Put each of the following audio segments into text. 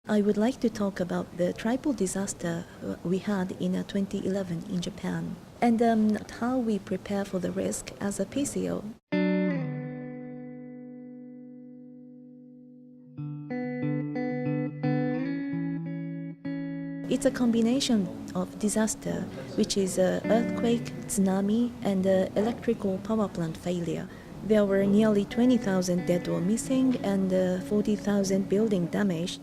I would like to talk about the tribal disaster we had in 2011 in Japan and how we prepare for the risk as a PCO. It's a combination of disaster, which is earthquake, tsunami, and electrical power plant failure. There were nearly 20,000 dead or missing and 40,000 building damaged.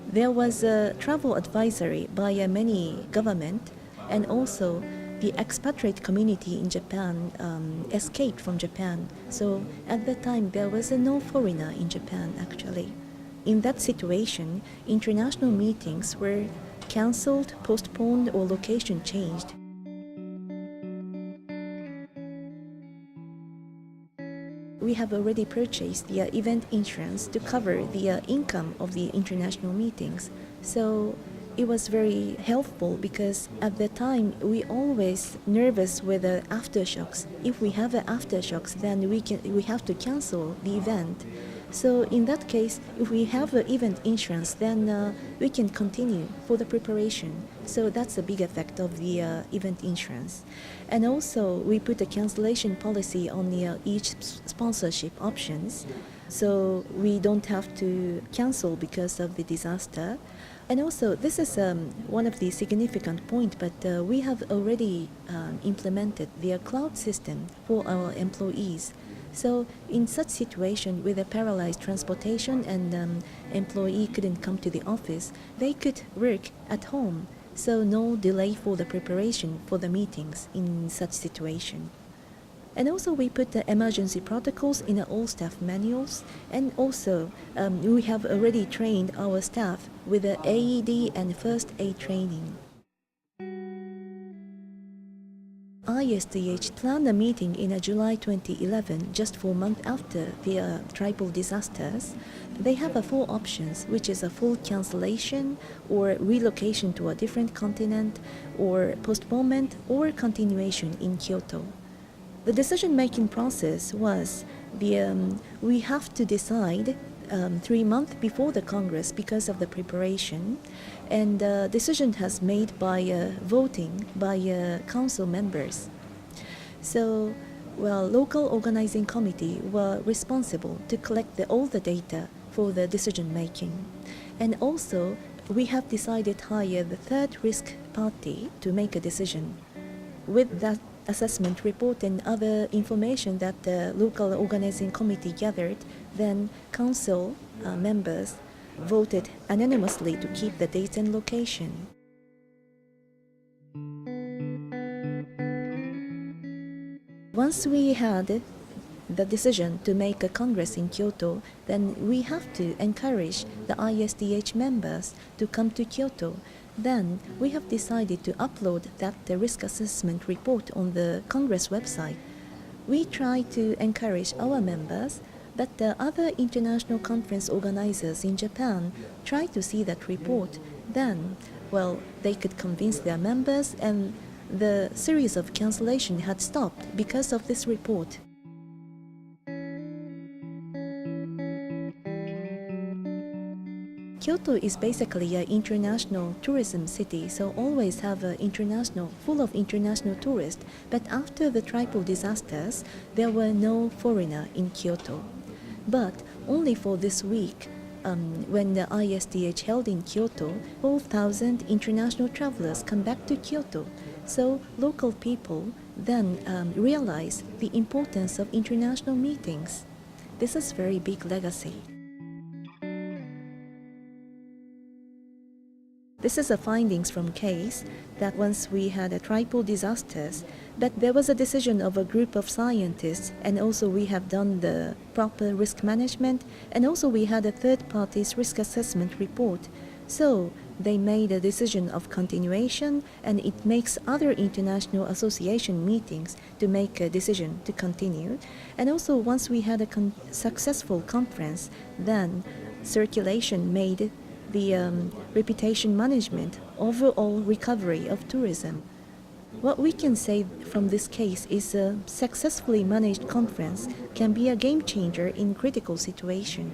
There was a travel advisory by many government, and also the expatriate community in Japan escaped from Japan. So at that time there was no foreigner in Japan actually. In that situation, international meetings were cancelled, postponed, or location changed. We have already purchased the event insurance to cover the income of the international meetings. So it was very helpful because at the time we always nervous with the aftershocks. If we have aftershocks, then we have to cancel the event. So in that case, if we have the event insurance, then we can continue for the preparation. So that's a big effect of the event insurance. And also, we put a cancellation policy on each sponsorship options. So we don't have to cancel because of the disaster. And also, this is one of the significant points, but we have already implemented the cloud system for our employees. So in such situation with a paralyzed transportation and employee couldn't come to the office, they could work at home. So no delay for the preparation for the meetings in such situation. And also we put the emergency protocols in all staff manuals, and also we have already trained our staff with the AED and first aid training. ICCA planned a meeting in July 2011, just 4 months after the tribal disasters. They have 4 options, which is a full cancellation, or relocation to a different continent, or postponement, or continuation in Kyoto. The decision-making process was we have to decide 3 months before the Congress because of the preparation, and the decision has made by voting by council members. So, well, local organizing committee were responsible to collect all the data for the decision making. And also, we have decided to hire the third risk party to make a decision. With that assessment report and other information that the local organizing committee gathered, then council members voted anonymously to keep the dates and location. Once we had the decision to make a congress in Kyoto, then we have to encourage the ISDH members to come to Kyoto. Then we have decided to upload that risk assessment report on the Congress website. We try to encourage our members, but the other international conference organizers in Japan try to see that report. Then, well, they could convince their members, and the series of cancellation had stopped because of this report. Kyoto is basically an international tourism city, so always have full of international tourists. But after the tribal disasters, there were no foreigner in Kyoto. But only for this week, when the ISDH held in Kyoto, 4,000 international travelers come back to Kyoto. So local people then realize the importance of international meetings. This is very big legacy. This is the findings from case that once we had tribal disasters, but there was a decision of a group of scientists, and also we have done the proper risk management, and also we had a third party's risk assessment report. So they made a decision of continuation, and it makes other international association meetings to make a decision to continue. And also once we had a successful conference, then circulation made the reputation management, overall recovery of tourism. What we can say from this case is a successfully managed conference can be a game changer in critical situation.